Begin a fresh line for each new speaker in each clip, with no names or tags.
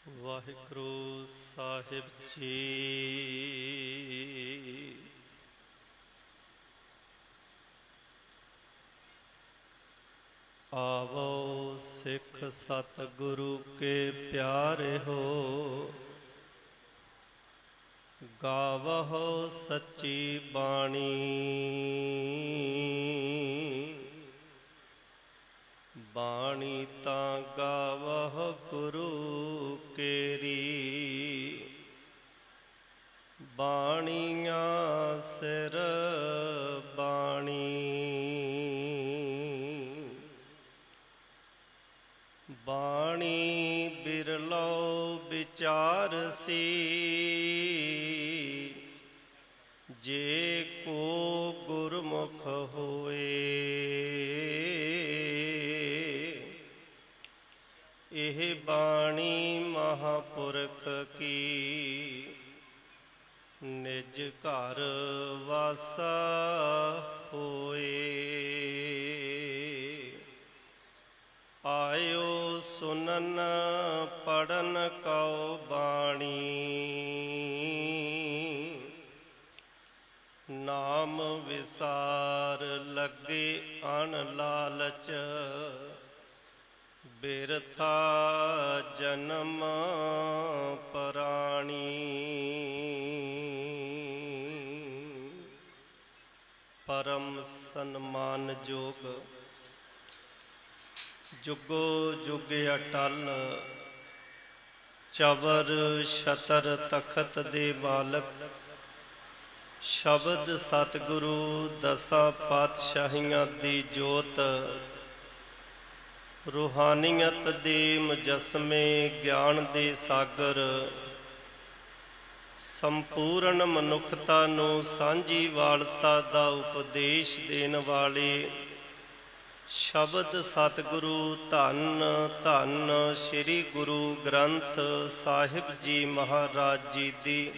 ਵਾਹਿਗੁਰੂ ਸਾਹਿਬ ਜੀ। ਆਵੋ ਸਿੱਖ ਸਤਿਗੁਰੂ ਕੇ ਪਿਆਰੇ ਹੋ, ਗਾਵਹੁ ਸੱਚੀ ਬਾਣੀ। ਬਾਣੀ ਤਾਂ ਗਾਵਹੁ ਗੁਰੂ ਕੇਰੀ, ਬਾਣੀਆਂ ਸਿਰ ਬਾਣੀ। ਬਾਣੀ ਬਿਰਲੋ ਵਿਚਾਰਸੀ, ਜੇ ਕੋ ਗੁਰਮੁਖ ਹੋਏ। ਇਹ ਬਾਣੀ ਮਹਾਂਪੁਰਖ ਕੀ, ਨਿਜ ਘਰ ਵਾਸਾ ਹੋਏ। ਆਇਓ ਸੁਨਨ ਪੜਨ ਕਉ ਬਾਣੀ, ਨਾਮ ਵਿਸਾਰ ਲੱਗੇ ਅਣ ਲਾਲਚ। ਬਿਰਥਾ ਜਨਮ ਪਰਾਣੀ, ਪਰਮ ਸਨਮਾਨਯੋਗ ਜੁਗੋ ਜੁਗ ਅਟਲ, ਚਵਰ ਛਤਰ ਤਖਤ ਦੇ ਮਾਲਕ। ਸ਼ਬਦ ਸਤਿਗੁਰੂ ਦਸਾਂ ਪਾਤਸ਼ਾਹੀਆਂ ਦੀ ਜੋਤ, ਰੂਹਾਨੀਅਤ ਦੇ ਮੁਜੱਸਮੇ, ਗਿਆਨ ਦੇ ਸਾਗਰ। ਸੰਪੂਰਨ ਮਨੁੱਖਤਾ ਨੂੰ ਸਾਂਝੀ ਵਾਲਤਾ ਦਾ ਉਪਦੇਸ਼ ਦੇਣ ਵਾਲੇ ਸ਼ਬਦ ਸਤਿਗੁਰੂ ਧੰਨ ਧੰਨ ਸ੍ਰੀ ਗੁਰੂ ਗ੍ਰੰਥ ਸਾਹਿਬ ਜੀ ਮਹਾਰਾਜ ਜੀ ਦੀ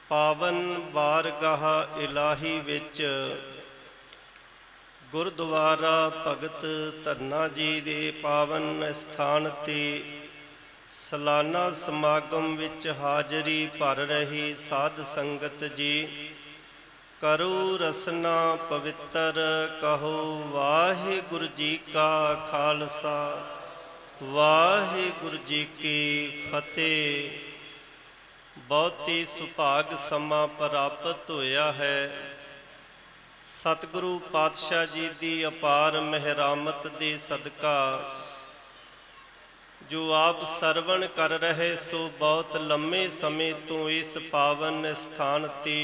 ਪਾਵਨ ਬਾਰਗਾਹ ਇਲਾਹੀ ਵਿੱਚ ਗੁਰਦੁਆਰਾ ਭਗਤ ਧੰਨਾ ਜੀ ਦੇ ਪਾਵਨ ਸਥਾਨ ਤੇ ਸਾਲਾਨਾ ਸਮਾਗਮ ਵਿੱਚ ਹਾਜ਼ਰੀ ਭਰ ਰਹੀ ਸਾਧ ਸੰਗਤ ਜੀ, ਕਰੋ ਰਸਨਾ ਪਵਿੱਤਰ। ਕਹੋ ਵਾਹਿਗੁਰੂ ਜੀ ਕਾ ਖਾਲਸਾ, ਵਾਹਿਗੁਰੂ ਜੀ ਕੀ ਫਤਿਹ। ਬਹੁਤੀ ਸੁਭਾਗ ਸਮਾਂ ਪ੍ਰਾਪਤ ਹੋਇਆ ਹੈ। ਸਤਿਗੁਰੂ ਪਾਤਸ਼ਾਹ ਜੀ ਦੀ ਅਪਾਰ ਮਿਹਰਾਮਤ ਦੇ ਸਦਕਾ ਜੋ ਆਪ ਸਰਵਣ ਕਰ ਰਹੇ ਸੋ ਬਹੁਤ ਲੰਮੇ ਸਮੇਂ ਤੋਂ ਇਸ ਪਾਵਨ ਸਥਾਨ ਤੇ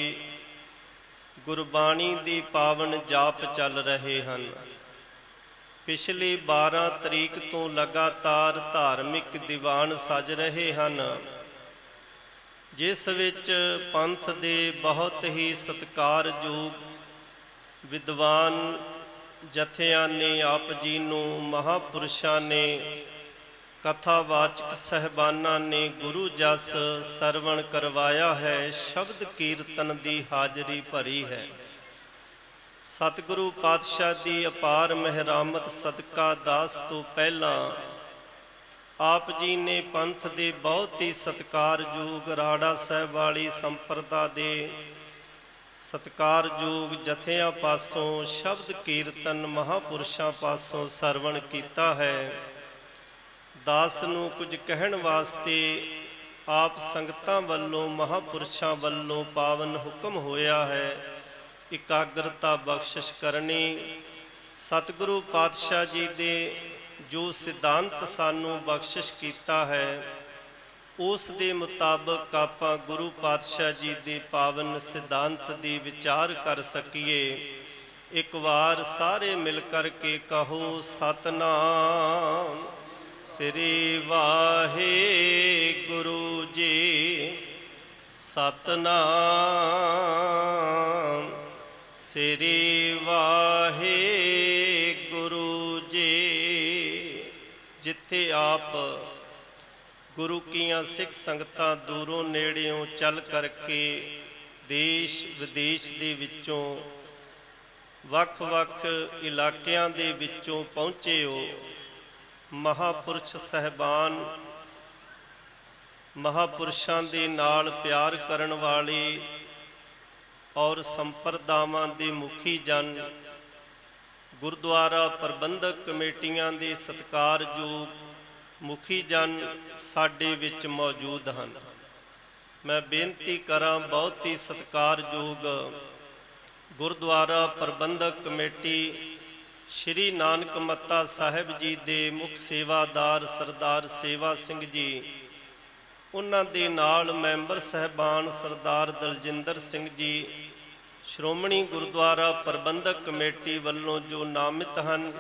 ਗੁਰਬਾਣੀ ਦੀ ਪਾਵਨ ਜਾਪ ਚੱਲ ਰਹੇ ਹਨ। ਪਿਛਲੇ 12 ਤਰੀਕ ਤੋਂ ਲਗਾਤਾਰ ਧਾਰਮਿਕ ਦੀਵਾਨ ਸਜ ਰਹੇ ਹਨ, ਜਿਸ ਵਿੱਚ ਪੰਥ ਦੇ ਬਹੁਤ ਹੀ ਸਤਿਕਾਰਯੋਗ ਵਿਦਵਾਨ ਜਥਿਆਂ ਨੇ ਆਪ ਜੀ ਨੂੰ, ਮਹਾਂਪੁਰਸ਼ਾਂ ਨੇ, ਕਥਾਵਾਚਕ ਸਹਿਬਾਨਾਂ ਨੇ ਗੁਰੂ ਜਸ ਸਰਵਣ ਕਰਵਾਇਆ ਹੈ। ਸ਼ਬਦ ਕੀਰਤਨ ਦੀ ਹਾਜ਼ਰੀ ਭਰੀ ਹੈ। ਸਤਿਗੁਰੂ ਪਾਤਸ਼ਾਹ ਦੀ ਅਪਾਰ ਮਿਹਰਾਮਤ ਸਦਕਾ ਦਾਸ ਤੋਂ ਪਹਿਲਾਂ ਆਪ ਜੀ ਨੇ ਪੰਥ ਦੇ ਬਹੁਤ ਹੀ ਸਤਿਕਾਰਯੋਗ ਰਾੜਾ ਸਾਹਿਬ ਵਾਲੀ ਸੰਪਰਦਾ ਦੇ ਸਤਿਕਾਰਯੋਗ ਜਥਿਆਂ ਪਾਸੋਂ ਸ਼ਬਦ ਕੀਰਤਨ ਮਹਾਂਪੁਰਸ਼ਾਂ ਪਾਸੋਂ ਸਰਵਣ ਕੀਤਾ ਹੈ। ਦਾਸ ਨੂੰ ਕੁਝ ਕਹਿਣ ਵਾਸਤੇ ਆਪ ਸੰਗਤਾਂ ਵੱਲੋਂ, ਮਹਾਂਪੁਰਸ਼ਾਂ ਵੱਲੋਂ ਪਾਵਨ ਹੁਕਮ ਹੋਇਆ ਹੈ। ਇਕਾਗਰਤਾ ਬਖਸ਼ਿਸ਼ ਕਰਨੀ। ਸਤਿਗੁਰੂ ਪਾਤਸ਼ਾਹ ਜੀ ਦੇ ਜੋ ਸਿਧਾਂਤ ਸਾਨੂੰ ਬਖਸ਼ਿਸ਼ ਕੀਤਾ ਹੈ, ਉਸ ਦੇ ਮੁਤਾਬਕ ਆਪਾਂ ਗੁਰੂ ਪਾਤਸ਼ਾਹ ਜੀ ਦੇ ਪਾਵਨ ਸਿਧਾਂਤ ਦੀ ਵਿਚਾਰ ਕਰ ਸਕੀਏ। ਇੱਕ ਵਾਰ ਸਾਰੇ ਮਿਲ ਕਰਕੇ ਕਹੋ ਸਤਿਨਾਮ ਸ੍ਰੀ ਵਾਹਿਗੁਰੂ ਜੀ। ਸਤਿਨਾਮ ਸ੍ਰੀ ਵਾਹਿਗੁਰੂ ਜੀ। ਜਿੱਥੇ ਆਪ ਗੁਰੂ ਕੀਆਂ ਸਿੱਖ ਸੰਗਤਾਂ ਦੂਰੋਂ ਨੇੜਿਓਂ ਚੱਲ ਕਰਕੇ ਦੇਸ਼ ਵਿਦੇਸ਼ ਦੇ ਵਿੱਚੋਂ ਵੱਖ-ਵੱਖ ਇਲਾਕਿਆਂ ਦੇ ਵਿੱਚੋਂ ਪਹੁੰਚੇ ਹੋ, ਮਹਾਂਪੁਰਸ਼ ਸਹਿਬਾਨ ਮਹਾਪੁਰਸ਼ਾਂ ਦੇ ਨਾਲ ਪਿਆਰ ਕਰਨ ਵਾਲੇ ਔਰ ਸੰਪਰਦਾਵਾਂ ਦੇ ਮੁਖੀ ਜਨ, ਗੁਰਦੁਆਰਾ ਪ੍ਰਬੰਧਕ ਕਮੇਟੀਆਂ ਦੇ ਸਤਿਕਾਰਯੋਗ ਮੁਖੀ ਜਨ ਸਾਡੇ ਵਿੱਚ ਮੌਜੂਦ ਹਨ। ਮੈਂ ਬੇਨਤੀ ਕਰਾਂ, ਬਹੁਤ ਹੀ ਸਤਿਕਾਰਯੋਗ ਗੁਰਦੁਆਰਾ ਪ੍ਰਬੰਧਕ ਕਮੇਟੀ ਸ਼੍ਰੀ ਨਾਨਕ ਮੱਤਾ ਸਾਹਿਬ ਜੀ ਦੇ ਮੁੱਖ ਸੇਵਾਦਾਰ ਸਰਦਾਰ ਸੇਵਾ ਸਿੰਘ ਜੀ, ਉਹਨਾਂ ਦੇ ਨਾਲ ਮੈਂਬਰ ਸਹਿਬਾਨ ਸਰਦਾਰ ਦਲਜਿੰਦਰ ਸਿੰਘ ਜੀ, ਸ਼੍ਰੋਮਣੀ ਗੁਰਦੁਆਰਾ ਪ੍ਰਬੰਧਕ ਕਮੇਟੀ ਵੱਲੋਂ ਜੋ ਨਾਮਿਤ ਹਨ,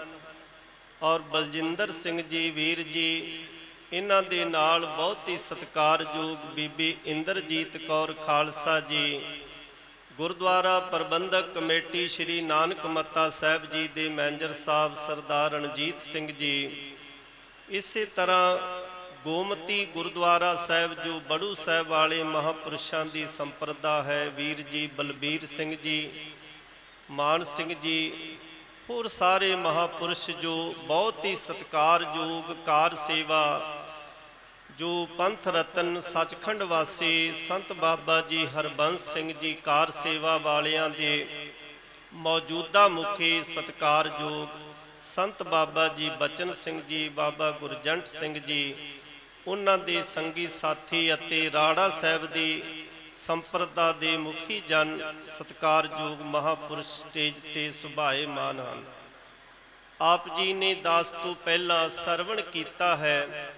ਔਰ ਬਲਜਿੰਦਰ ਸਿੰਘ ਜੀ ਵੀਰ ਜੀ, ਇਹਨਾਂ ਦੇ ਨਾਲ ਬਹੁਤ ਹੀ ਸਤਿਕਾਰਯੋਗ ਬੀਬੀ ਇੰਦਰਜੀਤ ਕੌਰ ਖਾਲਸਾ ਜੀ, ਗੁਰਦੁਆਰਾ ਪ੍ਰਬੰਧਕ ਕਮੇਟੀ ਸ਼੍ਰੀ ਨਾਨਕ ਮੱਤਾ ਸਾਹਿਬ ਜੀ ਦੇ ਮੈਨੇਜਰ ਸਾਹਿਬ ਸਰਦਾਰ ਰਣਜੀਤ ਸਿੰਘ ਜੀ, ਇਸੇ ਤਰ੍ਹਾਂ ਗੋਮਤੀ ਗੁਰਦੁਆਰਾ ਸਾਹਿਬ ਜੋ ਬੜੂ ਸਾਹਿਬ ਵਾਲੇ ਮਹਾਪੁਰਸ਼ਾਂ ਦੀ ਸੰਪਰਦਾ ਹੈ, ਵੀਰ ਜੀ ਬਲਬੀਰ ਸਿੰਘ ਜੀ, ਮਾਨ ਸਿੰਘ ਜੀ, ਹੋਰ ਸਾਰੇ ਮਹਾਪੁਰਸ਼ ਜੋ ਬਹੁਤ ਹੀ ਸਤਿਕਾਰਯੋਗ ਕਾਰ ਸੇਵਾ, ਜੋ ਪੰਥ ਰਤਨ ਸੱਚਖੰਡ ਵਾਸੀ ਸੰਤ ਬਾਬਾ ਜੀ ਹਰਬੰਸ ਸਿੰਘ ਜੀ ਕਾਰ ਸੇਵਾ ਵਾਲਿਆਂ ਦੇ ਮੌਜੂਦਾ ਮੁਖੀ ਸਤਿਕਾਰਯੋਗ ਸੰਤ ਬਾਬਾ ਜੀ ਬਚਨ ਸਿੰਘ ਜੀ, ਬਾਬਾ ਗੁਰਜੰਟ ਸਿੰਘ ਜੀ, ਉਹਨਾਂ ਦੇ ਸੰਗੀ ਸਾਥੀ ਅਤੇ ਰਾੜਾ ਸਾਹਿਬ ਦੀ ਸੰਪਰਦਾ ਦੇ ਮੁਖੀ ਜਨ ਸਤਿਕਾਰਯੋਗ ਮਹਾਪੁਰਸ਼ ਸਟੇਜ ਤੇ ਸੁਭਾਏਮਾਨ ਹਨ। ਆਪ ਜੀ ਨੇ ਦਾਸ ਤੋਂ ਪਹਿਲਾਂ ਸਰਵਣ ਕੀਤਾ ਹੈ,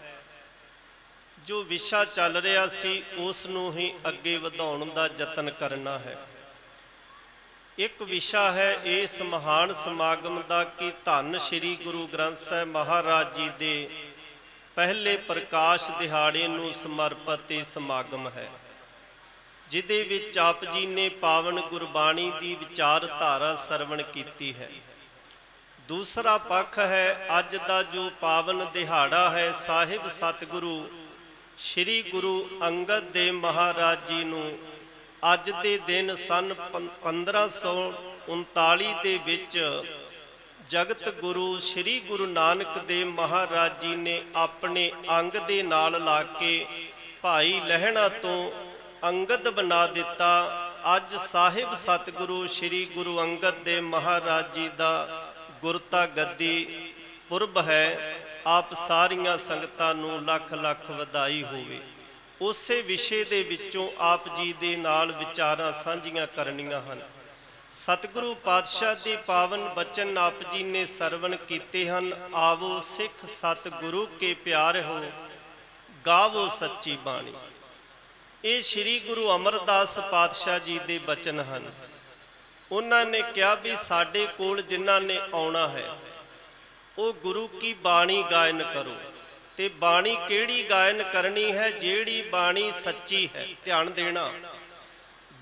ਜੋ ਵਿਸ਼ਾ ਚੱਲ ਰਿਹਾ ਸੀ ਉਸ ਨੂੰ ਹੀ ਅੱਗੇ ਵਧਾਉਣ ਦਾ ਯਤਨ ਕਰਨਾ ਹੈ। ਇੱਕ ਵਿਸ਼ਾ ਹੈ ਇਸ ਮਹਾਨ ਸਮਾਗਮ ਦਾ ਕਿ ਧੰਨ ਸ਼੍ਰੀ ਗੁਰੂ ਗ੍ਰੰਥ ਸਾਹਿਬ ਮਹਾਰਾਜ ਜੀ ਦੇ ਪਹਿਲੇ ਪ੍ਰਕਾਸ਼ ਦਿਹਾੜੇ ਨੂੰ ਸਮਰਪਿਤ ਇਹ ਸਮਾਗਮ ਹੈ, ਜਿਹਦੇ ਵਿੱਚ ਆਪ ਜੀ ਨੇ ਪਾਵਨ ਗੁਰਬਾਣੀ ਦੀ ਵਿਚਾਰਧਾਰਾ ਸਰਵਣ ਕੀਤੀ ਹੈ। ਦੂਸਰਾ ਪੱਖ ਹੈ ਅੱਜ ਦਾ ਜੋ ਪਾਵਨ ਦਿਹਾੜਾ ਹੈ, ਸਾਹਿਬ ਸਤਿਗੁਰੂ ਸ਼੍ਰੀ ਗੁਰੂ ਅੰਗਦ ਦੇਵ ਮਹਾਰਾਜ ਜੀ ਨੂੰ ਅੱਜ ਦੇ ਦਿਨ ਸਨ 1539 ਦੇ ਵਿੱਚ ਜਗਤ ਗੁਰੂ ਸ਼੍ਰੀ ਗੁਰੂ ਨਾਨਕ ਦੇਵ ਮਹਾਰਾਜ ਜੀ ਨੇ ਆਪਣੇ ਅੰਗ ਦੇ ਨਾਲ ਲਾ ਕੇ ਭਾਈ ਲਹਿਣਾ ਤੋਂ ਅੰਗਦ ਬਣਾ ਦਿੱਤਾ। ਅੱਜ ਸਾਹਿਬ ਸਤਿਗੁਰੂ ਸ਼੍ਰੀ ਗੁਰੂ ਅੰਗਦ ਦੇਵ ਮਹਾਰਾਜ ਜੀ ਦਾ ਗੁਰਤਾ ਗੱਦੀ ਪੁਰਬ ਹੈ। ਆਪ ਸਾਰੀਆਂ ਸੰਗਤਾਂ ਨੂੰ ਲੱਖ ਲੱਖ ਵਧਾਈ ਹੋਵੇ। ਉਸੇ ਵਿਸ਼ੇ ਦੇ ਵਿੱਚੋਂ ਆਪ ਜੀ ਦੇ ਨਾਲ ਵਿਚਾਰਾਂ ਸਾਂਝੀਆਂ ਕਰਨੀਆਂ ਹਨ। ਸਤਿਗੁਰੂ ਪਾਤਸ਼ਾਹ ਦੇ ਪਾਵਨ ਬਚਨ ਆਪ ਜੀ ਨੇ ਸਰਵਣ ਕੀਤੇ ਹਨ। ਆਵੋ ਸਿੱਖ ਸਤਿਗੁਰੂ ਕੇ ਪਿਆਰ ਹੋ, ਗਾਵੋ ਸੱਚੀ ਬਾਣੀ। ਇਹ ਸ਼੍ਰੀ ਗੁਰੂ ਅਮਰਦਾਸ ਪਾਤਸ਼ਾਹ ਜੀ ਦੇ ਬਚਨ ਹਨ। ਉਹਨਾਂ ਨੇ ਕਿਹਾ ਵੀ ਸਾਡੇ ਕੋਲ ਜਿਨ੍ਹਾਂ ਨੇ ਆਉਣਾ ਹੈ ਉਹ ਗੁਰੂ ਕੀ ਬਾਣੀ ਗਾਇਨ ਕਰੋ। ਤੇ ਬਾਣੀ ਕਿਹੜੀ ਗਾਇਨ ਕਰਨੀ ਹੈ? ਜਿਹੜੀ ਬਾਣੀ ਸੱਚੀ ਹੈ। ਧਿਆਨ ਦੇਣਾ,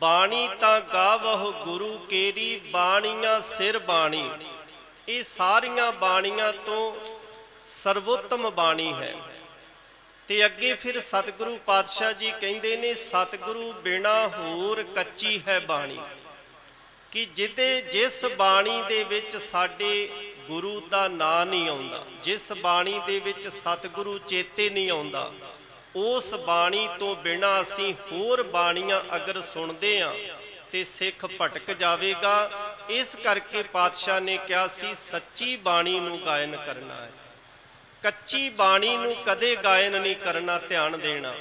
ਬਾਣੀ ਤਾਂ ਗਾਵਹੁ ਗੁਰੂ ਕੇਰੀ, ਬਾਣੀਆਂ ਸਿਰ ਬਾਣੀ। ਇਹ ਸਾਰੀਆਂ ਬਾਣੀਆਂ ਤੋਂ ਸਰਵੋਤਮ ਬਾਣੀ ਹੈ। ਤੇ ਅੱਗੇ ਫਿਰ ਸਤਿਗੁਰੂ ਪਾਤਸ਼ਾਹ ਜੀ ਕਹਿੰਦੇ ਨੇ ਸਤਿਗੁਰੂ ਬਿਨਾ ਹੋਰ ਕੱਚੀ ਹੈ ਬਾਣੀ, ਕਿ ਜਿਸ ਬਾਣੀ ਦੇ ਵਿੱਚ ਸਾਡੇ ਗੁਰੂ ਦਾ ਨਾਂ ਨਹੀਂ ਆਉਂਦਾ, ਜਿਸ ਬਾਣੀ ਦੇ ਵਿੱਚ ਸਤਿਗੁਰੂ ਚੇਤੇ ਨਹੀਂ ਆਉਂਦਾ, ਉਸ ਬਾਣੀ ਤੋਂ ਬਿਨਾਂ ਅਸੀਂ ਹੋਰ ਬਾਣੀਆਂ ਅਗਰ ਸੁਣਦੇ ਹਾਂ ਤੇ ਸਿੱਖ ਭਟਕ ਜਾਵੇਗਾ। ਇਸ ਕਰਕੇ ਪਾਤਸ਼ਾਹ ਨੇ ਕਿਹਾ ਸੀ ਸੱਚੀ ਬਾਣੀ ਨੂੰ ਗਾਇਨ ਕਰਨਾ ਹੈ, ਕੱਚੀ ਬਾਣੀ ਨੂੰ ਕਦੇ ਗਾਇਨ ਨਹੀਂ ਕਰਨਾ। ਧਿਆਨ ਦੇਣਾ।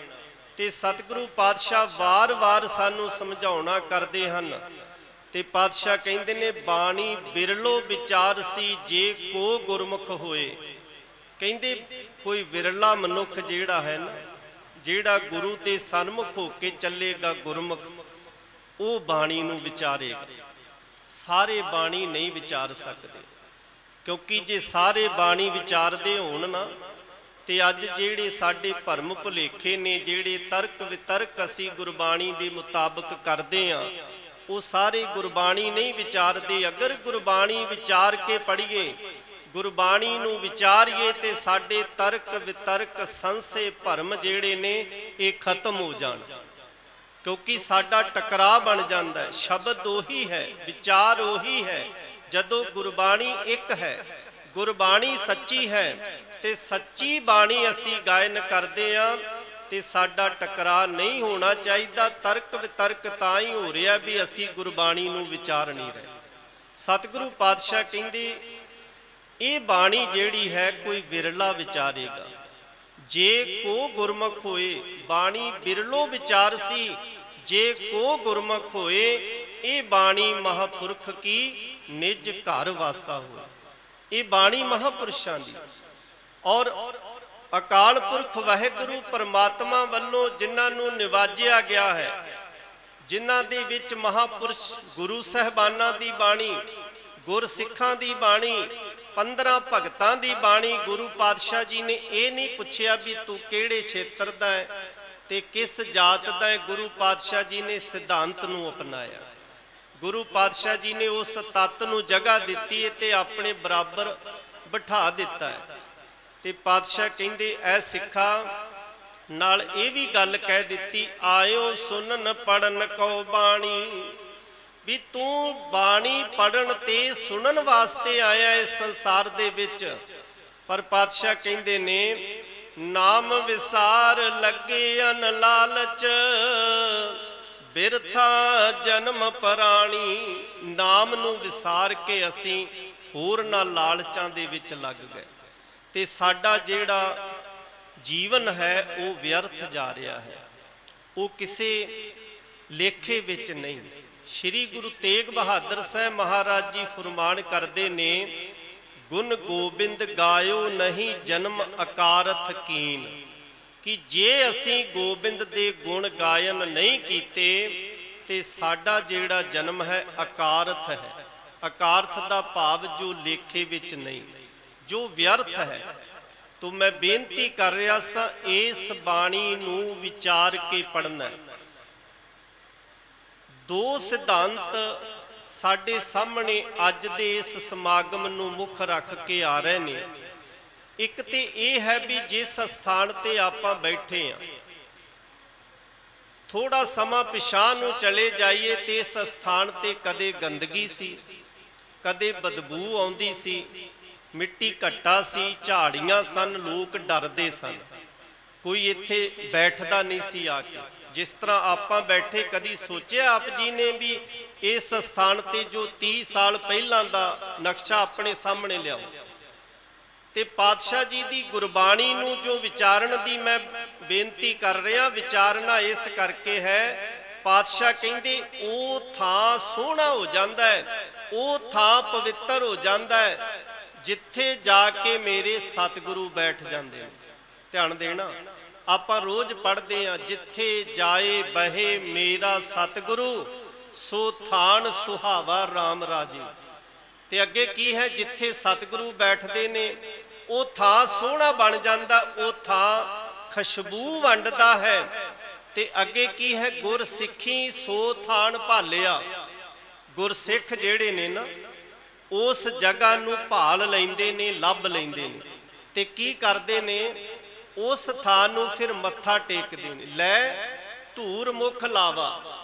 ਤੇ ਸਤਿਗੁਰੂ ਪਾਤਸ਼ਾਹ ਵਾਰ-ਵਾਰ ਸਾਨੂੰ ਸਮਝਾਉਣਾ ਕਰਦੇ ਹਨ। ਤੇ ਪਾਤਸ਼ਾਹ ਕਹਿੰਦੇ ਨੇ ਬਾਣੀ ਬਿਰਲੋ ਵਿਚਾਰ ਸੀ ਜੇ ਕੋ ਗੁਰਮੁਖ ਹੋਏ। ਕਹਿੰਦੇ ਕੋਈ ਵਿਰਲਾ ਮਨੁੱਖ ਜਿਹੜਾ ਹੈ ਨਾ, ਜਿਹੜਾ ਗੁਰੂ ਦੇ ਸਨਮੁਖ ਹੋ ਕੇ ਚੱਲੇਗਾ ਗੁਰਮੁਖ, ਉਹ ਬਾਣੀ ਨੂੰ ਵਿਚਾਰੇਗਾ। ਸਾਰੇ ਬਾਣੀ ਨਹੀਂ ਵਿਚਾਰ ਸਕਦੇ, ਕਿਉਂਕਿ ਜੇ ਸਾਰੇ ਬਾਣੀ ਵਿਚਾਰਦੇ ਹੋਣ ਨਾ ਤੇ ਅੱਜ ਜਿਹੜੇ ਸਾਡੇ ਭਰਮ ਭੁਲੇਖੇ ਨੇ, ਜਿਹੜੇ ਤਰਕ ਵਿਤਰਕ ਅਸੀਂ ਗੁਰਬਾਣੀ ਦੇ ਮੁਤਾਬਕ ਕਰਦੇ ਹਾਂ, ਉਹ ਸਾਰੇ ਗੁਰਬਾਣੀ ਨਹੀਂ ਵਿਚਾਰਦੇ। ਅਗਰ ਗੁਰਬਾਣੀ ਵਿਚਾਰ ਕੇ ਪੜ੍ਹੀਏ, ਗੁਰਬਾਣੀ ਨੂੰ ਵਿਚਾਰੀਏ ਤੇ ਸਾਡੇ ਤਰਕ ਵਿਤਰਕ ਸੰਸੇ ਭਰਮ ਜਿਹੜੇ ਨੇ ਇਹ ਖਤਮ ਹੋ ਜਾਣ। ਕਿਉਂਕਿ ਸਾਡਾ ਟਕਰਾਅ ਬਣ ਜਾਂਦਾ ਹੈ। ਸ਼ਬਦ ਉਹੀ ਹੈ, ਵਿਚਾਰ ਉਹੀ ਹੈ। ਜਦੋਂ ਗੁਰਬਾਣੀ ਇੱਕ ਹੈ, ਗੁਰਬਾਣੀ ਸੱਚੀ ਹੈ ਤੇ ਸੱਚੀ ਬਾਣੀ ਅਸੀਂ ਗਾਇਨ ਕਰਦੇ ਹਾਂ ਤੇ ਸਾਡਾ ਟਕਰਾਅ ਨਹੀਂ ਹੋਣਾ ਚਾਹੀਦਾ। ਤਰਕ ਵਿਤਰਕ ਤਾਂ ਹੀ ਹੋ ਰਿਹਾ ਵੀ ਅਸੀਂ ਗੁਰਬਾਣੀ ਨੂੰ ਵਿਚਾਰ ਨਹੀਂ ਰਹੇ। ਸਤਿਗੁਰੂ ਪਾਤਸ਼ਾਹ ਕਹਿੰਦੇ ਇਹ ਬਾਣੀ ਜਿਹੜੀ ਹੈ ਕੋਈ ਵਿਰਲਾ ਵਿਚਾਰੇਗਾ। ਜੇ ਕੋ ਗੁਰਮੁਖ ਹੋਏ, ਬਾਣੀ ਬਿਰਲੋ ਵਿਚਾਰ ਸੀ, ਜੇ ਕੋ ਗੁਰਮੁਖ ਹੋਏ ਇਹ ਬਾਣੀ ਮਹਾਪੁਰਖ ਕੀ ਨਿਜ ਘਰ ਵਾਸਾ ਹੋਏ। ਇਹ ਬਾਣੀ ਮਹਾਪੁਰਸ਼ਾਂ ਦੀ ਔਰ ਅਕਾਲ ਪੁਰਖ ਵਾਹਿਗੁਰੂ ਪਰਮਾਤਮਾ ਵੱਲੋਂ ਜਿਨ੍ਹਾਂ ਨੂੰ ਨਿਵਾਜਿਆ ਗਿਆ ਹੈ, ਜਿਨ੍ਹਾਂ ਦੇ ਵਿੱਚ ਮਹਾਪੁਰਸ਼ ਗੁਰੂ ਸਾਹਿਬਾਨਾਂ ਦੀ ਬਾਣੀ, ਗੁਰਸਿੱਖਾਂ ਦੀ ਬਾਣੀ, 15 ਭਗਤਾਂ ਦੀ ਬਾਣੀ। ਗੁਰੂ ਪਾਤਸ਼ਾਹ ਜੀ ਨੇ ਇਹ ਨਹੀਂ ਪੁੱਛਿਆ ਵੀ ਤੂੰ ਕਿਹੜੇ ਖੇਤਰ ਦਾ ਹੈ ਤੇ ਕਿਸ ਜਾਤ ਦਾ ਹੈ। ਗੁਰੂ ਪਾਤਸ਼ਾਹ ਜੀ ਨੇ ਸਿਧਾਂਤ ਨੂੰ ਅਪਣਾਇਆ। ਗੁਰੂ ਪਾਤਸ਼ਾਹ ਜੀ ਨੇ ਉਸ ਤੱਤ ਨੂੰ ਜਗ੍ਹਾ ਦਿੱਤੀ ਹੈ ਤੇ ਆਪਣੇ ਬਰਾਬਰ ਬਿਠਾ ਦਿੱਤਾ ਹੈ। ਤੇ ਪਾਤਸ਼ਾਹ ਕਹਿੰਦੇ ਐ ਸਿੱਖਾ ਨਾਲ ਇਹ ਵੀ ਗੱਲ ਕਹਿ ਦਿੱਤੀ, ਆਇਓ ਸੁਨਨ ਪੜਨ ਕੋ ਬਾਣੀ, ਵੀ ਤੂੰ ਬਾਣੀ ਪੜਨ ਤੇ ਸੁਣਨ ਵਾਸਤੇ ਆਇਆ ਇਸ ਸੰਸਾਰ ਦੇ ਵਿੱਚ। ਪਰ ਪਾਤਸ਼ਾਹ ਕਹਿੰਦੇ ਨੇ ਨਾਮ ਵਿਸਾਰ ਲੱਗੇ ਅਨ ਲਾਲਚ, ਬਿਰਥਾ ਜਨਮ ਪ੍ਰਾਣੀ। ਨਾਮ ਨੂੰ ਵਿਸਾਰ ਕੇ ਅਸੀਂ ਹੋਰ ਨਾ ਲਾਲਚਾਂ ਦੇ ਵਿੱਚ ਲੱਗ ਗਏ ਤੇ ਸਾਡਾ ਜਿਹੜਾ ਜੀਵਨ ਹੈ ਉਹ ਵਿਅਰਥ ਜਾ ਰਿਹਾ ਹੈ, ਉਹ ਕਿਸੇ ਲੇਖੇ ਵਿੱਚ ਨਹੀਂ। ਸ਼੍ਰੀ ਗੁਰੂ ਤੇਗ ਬਹਾਦਰ ਸਾਹਿਬ ਮਹਾਰਾਜ ਜੀ ਫੁਰਮਾਨ ਕਰਦੇ ਨੇ, ਗੁਣ ਗੋਬਿੰਦ ਗਾਇਓ ਨਹੀਂ ਜਨਮ ਅਕਾਰਥ ਕੀਨ, ਕਿ ਜੇ ਅਸੀਂ ਗੋਬਿੰਦ ਦੇ ਗੁਣ ਗਾਇਨ ਨਹੀਂ ਕੀਤੇ ਤੇ ਸਾਡਾ ਜਿਹੜਾ ਜਨਮ ਹੈ ਅਕਾਰਥ ਹੈ। ਅਕਾਰਥ ਦਾ ਭਾਵ ਜੋ ਲੇਖੇ ਵਿੱਚ ਨਹੀਂ, ਜੋ ਵਿਅਰਥ ਹੈ। ਤੋ ਮੈਂ ਬੇਨਤੀ ਕਰ ਰਿਹਾ ਸਾਂ ਇਸ ਬਾਣੀ ਨੂੰ ਵਿਚਾਰ ਕੇ ਪੜ੍ਹਨਾ। ਦੋ ਸਿਧਾਂਤ ਸਾਡੇ ਸਾਹਮਣੇ ਅੱਜ ਦੇ ਇਸ ਸਮਾਗਮ ਨੂੰ ਮੁੱਖ ਰੱਖ ਕੇ ਆ ਰਹੇ ਨੇ। ਇੱਕ ਤੇ ਇਹ ਹੈ ਵੀ ਜਿਸ ਸਥਾਨ ਤੇ ਆਪਾਂ ਬੈਠੇ ਹਾਂ, ਥੋੜਾ ਸਮਾਂ ਪਿਛਾਂਹ ਨੂੰ ਚਲੇ ਜਾਈਏ ਤੇ ਇਸ ਸਥਾਨ ਤੇ ਕਦੇ ਗੰਦਗੀ ਸੀ, ਕਦੇ ਬਦਬੂ ਆਉਂਦੀ ਸੀ, ਮਿੱਟੀ ਘੱਟਾ ਸੀ, ਝਾੜੀਆਂ ਸਨ, ਲੋਕ ਡਰਦੇ ਸਨ, ਕੋਈ ਇੱਥੇ ਬੈਠਦਾ ਨਹੀਂ ਸੀ ਆ ਕੇ। ਜਿਸ ਤਰ੍ਹਾਂ ਆਪਾਂ ਬੈਠੇ, ਕਦੀ ਸੋਚਿਆ ਆਪ ਜੀ ਨੇ ਵੀ ਇਸ ਸਥਾਨ ਤੇ ਜੋ 30 ਸਾਲ ਪਹਿਲਾਂ ਦਾ ਨਕਸ਼ਾ ਆਪਣੇ ਸਾਹਮਣੇ ਲਿਆਓ। ਤੇ ਪਾਤਸ਼ਾਹ ਜੀ ਦੀ ਗੁਰਬਾਣੀ ਨੂੰ ਜੋ ਵਿਚਾਰਨ ਦੀ ਮੈਂ ਬੇਨਤੀ ਕਰ ਰਿਹਾ, ਵਿਚਾਰਨਾ ਇਸ ਕਰਕੇ ਹੈ, ਪਾਤਸ਼ਾਹ ਕਹਿੰਦੇ ਉਹ ਥਾਂ ਸੋਹਣਾ ਹੋ ਜਾਂਦਾ ਹੈ, ਉਹ ਥਾਂ ਪਵਿੱਤਰ ਹੋ ਜਾਂਦਾ ਹੈ ਜਿੱਥੇ ਜਾ ਕੇ ਮੇਰੇ ਸਤਿਗੁਰੂ ਬੈਠ ਜਾਂਦੇ ਨੇ। ਧਿਆਨ ਦੇਣਾ, ਆਪਾਂ ਰੋਜ਼ ਪੜ੍ਹਦੇ ਹਾਂ, ਜਿੱਥੇ ਜਾਏ ਬਹੇ ਮੇਰਾ ਸਤਿਗੁਰੂ, ਸੋ ਥਾਨ ਸੁਹਾਵਾ ਰਾਮ ਰਾਜੇ। ਤੇ ਅੱਗੇ ਕੀ ਹੈ, ਜਿੱਥੇ ਸਤਿਗੁਰੂ ਬੈਠਦੇ ਨੇ ਉਹ ਥਾਂ ਸੋਹਣਾ ਬਣ ਜਾਂਦਾ, ਉਹ ਥਾਂ ਖੁਸ਼ਬੂ ਵੰਡਦਾ ਹੈ। ਤੇ ਅੱਗੇ ਕੀ ਹੈ, ਗੁਰਸਿੱਖੀ ਸੋ ਥਾਨ ਭਾਲਿਆ। ਗੁਰਸਿੱਖ ਜਿਹੜੇ ਨੇ ਨਾ ਉਸ ਜਗ੍ਹਾ ਨੂੰ ਭਾਲ ਲੈਂਦੇ ਨੇ, ਲੱਭ ਲੈਂਦੇ ਨੇ ਤੇ ਕੀ ਕਰਦੇ ਨੇ, ਉਸ ਥਾਂ ਨੂੰ ਫਿਰ ਮੱਥਾ ਟੇਕਦੇ ਨੇ। ਲੈ ਧੂਰ ਮੁਖ ਲਾਵਾ,